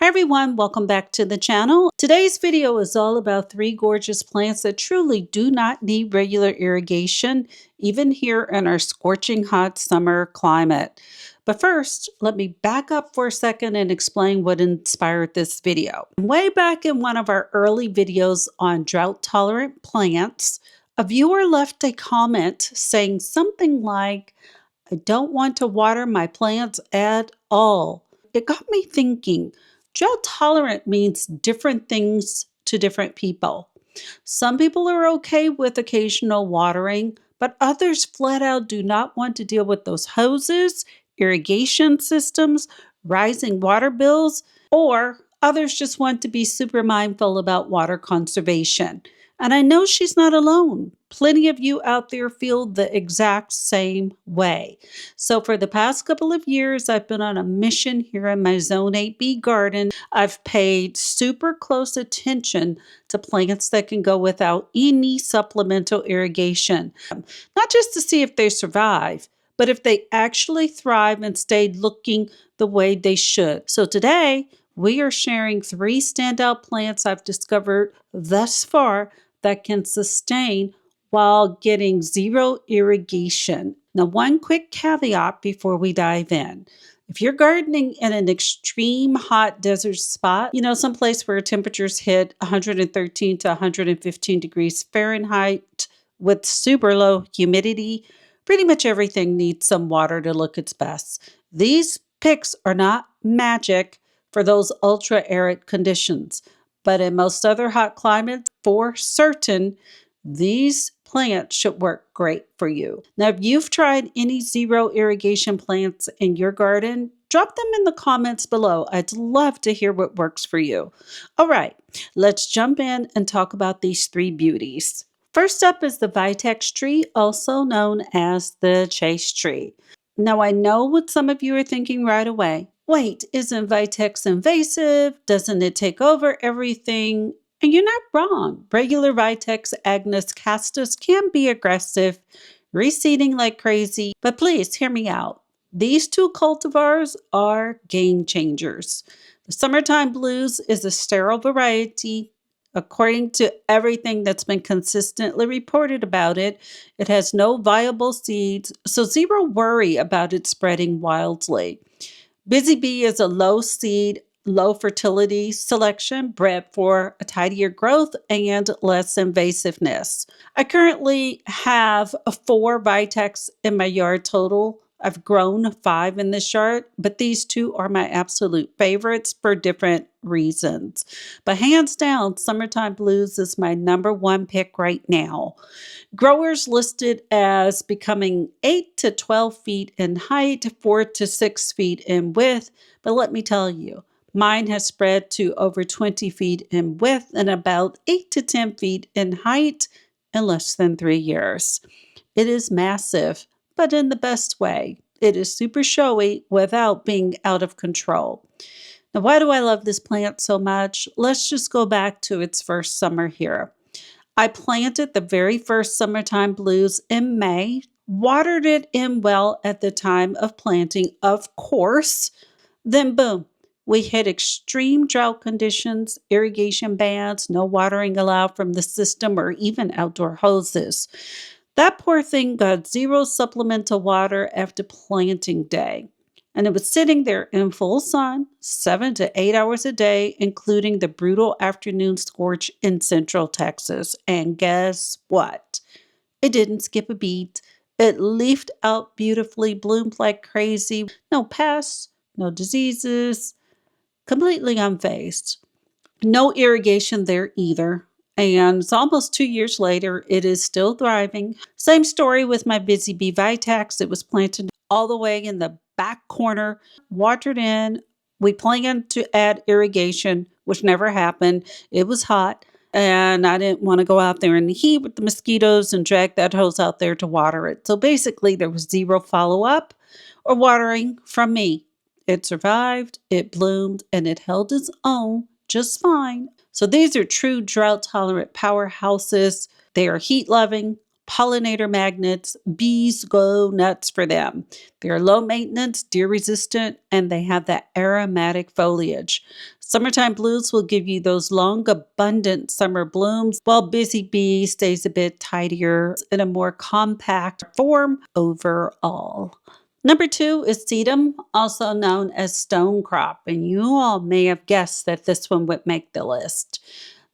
Hi everyone, welcome back to the channel. Today's video is all about 3 gorgeous plants that truly do not need regular irrigation, even here in our scorching hot summer climate. But first, let me back up for a second and explain what inspired this video. Way back in one of our early videos on drought-tolerant plants, a viewer left a comment saying something like, "I don't want to water my plants at all." It got me thinking. Drought tolerant means different things to different people. Some people are okay with occasional watering, but others flat out do not want to deal with those hoses, irrigation systems, rising water bills, or others just want to be super mindful about water conservation. And I know she's not alone. Plenty of you out there feel the exact same way. So for the past couple of years, I've been on a mission here in my Zone 8B garden. I've paid super close attention to plants that can go without any supplemental irrigation. Not just to see if they survive, but if they actually thrive and stay looking the way they should. So today, we are sharing 3 standout plants I've discovered thus far that can sustain while getting zero irrigation. Now, one quick caveat before we dive in. If you're gardening in an extreme hot desert spot, someplace where temperatures hit 113 to 115 degrees Fahrenheit with super low humidity, pretty much everything needs some water to look its best. These picks are not magic for those ultra arid conditions, but in most other hot climates, for certain, these plants should work great for you. Now, if you've tried any zero irrigation plants in your garden, drop them in the comments below. I'd love to hear what works for you. All right, let's jump in and talk about these 3 beauties. First up is the Vitex tree, also known as the Chaste Tree. Now, I know what some of you are thinking right away. Wait, isn't Vitex invasive? Doesn't it take over everything? And you're not wrong. Regular Vitex agnus castus can be aggressive, reseeding like crazy, but please hear me out. These 2 cultivars are game changers. The Summertime Blues is a sterile variety. According to everything that's been consistently reported about it, it has no viable seeds, so zero worry about it spreading wildly. Busybee is a low seed, low fertility selection bred for a tidier growth and less invasiveness. I currently have 4 Vitex in my yard total. I've grown 5 in this yard, but these 2 are my absolute favorites for different reasons. But hands down, Summertime Blues is my #1 pick right now. Growers listed as becoming 8 to 12 feet in height, 4 to 6 feet in width, but let me tell you, mine has spread to over 20 feet in width and about 8 to 10 feet in height in less than 3 years. It is massive, but in the best way. It is super showy without being out of control. Now, why do I love this plant so much? Let's just go back to its first summer here. I planted the very first Summertime Blues in May, watered it in well at the time of planting, of course. Then boom, we hit extreme drought conditions, irrigation bans, no watering allowed from the system or even outdoor hoses. That poor thing got 0 supplemental water after planting day. And it was sitting there in full sun, 7 to 8 hours a day, including the brutal afternoon scorch in central Texas. And guess what? It didn't skip a beat. It leafed out beautifully, bloomed like crazy. No pests, no diseases, completely unfazed. No irrigation there either. And it's almost 2 years later, it is still thriving. Same story with my Busybee Vitex. It was planted all the way in the back corner, watered in. We planned to add irrigation, which never happened. It was hot, and I didn't want to go out there in the heat with the mosquitoes and drag that hose out there to water it. So basically, there was 0 follow-up or watering from me. It survived, it bloomed, and it held its own just fine. So these are true drought-tolerant powerhouses. They are heat-loving, pollinator magnets. Bees go nuts for them. They're low maintenance, deer resistant, and they have that aromatic foliage. Summertime blues will give you those long, abundant summer blooms, while Busybee stays a bit tidier in a more compact form overall. Number 2 is sedum, also known as stone crop, and you all may have guessed that this one would make the list.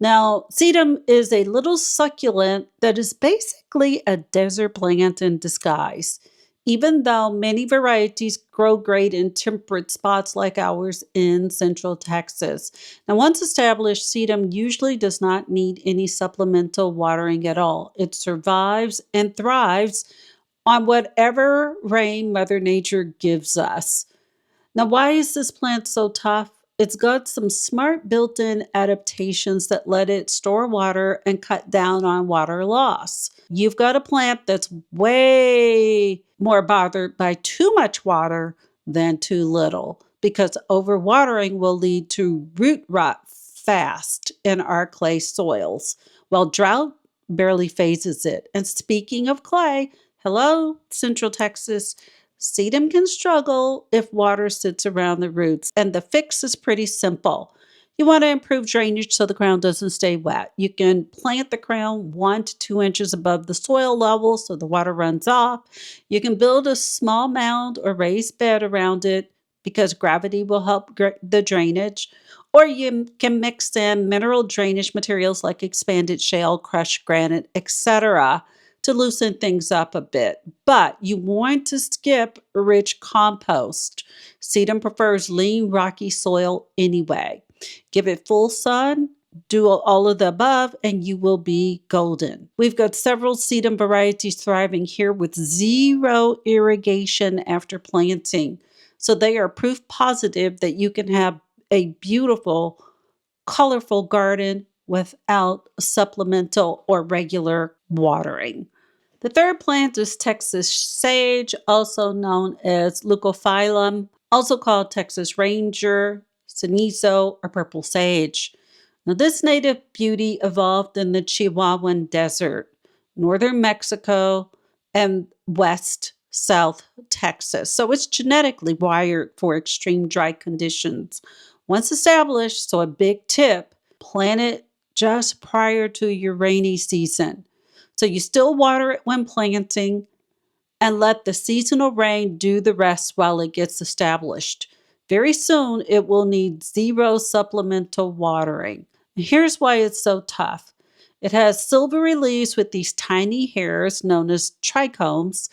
Now, sedum is a little succulent that is basically a desert plant in disguise. Even though many varieties grow great in temperate spots like ours in central Texas. Now, once established, sedum usually does not need any supplemental watering at all. It survives and thrives on whatever rain Mother Nature gives us. Now, why is this plant so tough? It's got some smart built in adaptations that let it store water and cut down on water loss. You've got a plant that's way more bothered by too much water than too little, because overwatering will lead to root rot fast in our clay soils, while drought barely phases it. And speaking of clay, hello, Central Texas. Sedum can struggle if water sits around the roots, and the fix is pretty simple. You want to improve drainage so the ground doesn't stay wet. You can plant the crown 1 to 2 inches above the soil level so the water runs off. You can build a small mound or raised bed around it because gravity will help the drainage. Or you can mix in mineral drainage materials like expanded shale, crushed granite, etc., to loosen things up a bit. But you want to skip rich compost. Sedum prefers lean, rocky soil anyway. Give it full sun, do all of the above, and you will be golden. We've got several sedum varieties thriving here with zero irrigation after planting. So they are proof positive that you can have a beautiful, colorful garden without supplemental or regular watering. The third plant is Texas sage, also known as Leucophyllum, also called Texas ranger, Cenizo, or purple sage. Now, this native beauty evolved in the Chihuahuan Desert, northern Mexico, and South Texas. So it's genetically wired for extreme dry conditions. Once established, so a big tip, plant it just prior to your rainy season. So you still water it when planting and let the seasonal rain do the rest while it gets established. Very soon, it will need zero supplemental watering. Here's why it's so tough. It has silvery leaves with these tiny hairs known as trichomes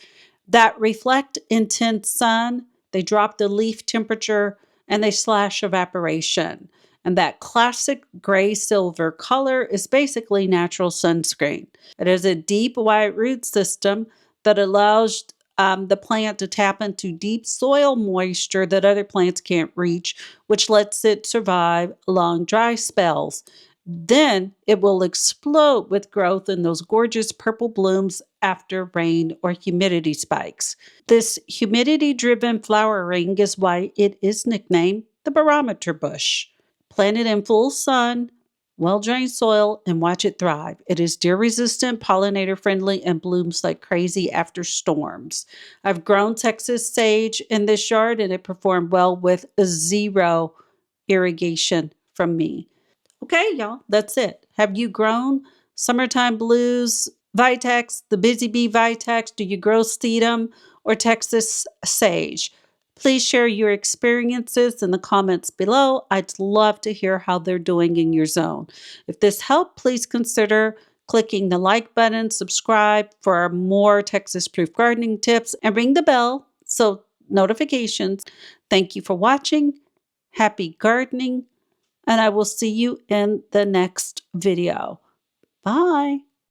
that reflect intense sun. They drop the leaf temperature and they slash evaporation. And that classic gray silver color is basically natural sunscreen. It has a deep white root system that allows the plant to tap into deep soil moisture that other plants can't reach, which lets it survive long dry spells. Then it will explode with growth in those gorgeous purple blooms after rain or humidity spikes. This humidity-driven flowering is why it is nicknamed the barometer bush. Plant it in full sun, well-drained soil, and watch it thrive. It is deer-resistant, pollinator-friendly, and blooms like crazy after storms. I've grown Texas sage in this yard, and it performed well with zero irrigation from me. Okay, y'all, that's it. Have you grown summertime blues, Vitex, the Busybee Vitex? Do you grow sedum or Texas sage? Please share your experiences in the comments below. I'd love to hear how they're doing in your zone. If this helped, please consider clicking the like button, subscribe for more Texas proof gardening tips, and ring the bell so notifications. Thank you for watching. Happy gardening. And I will see you in the next video. Bye.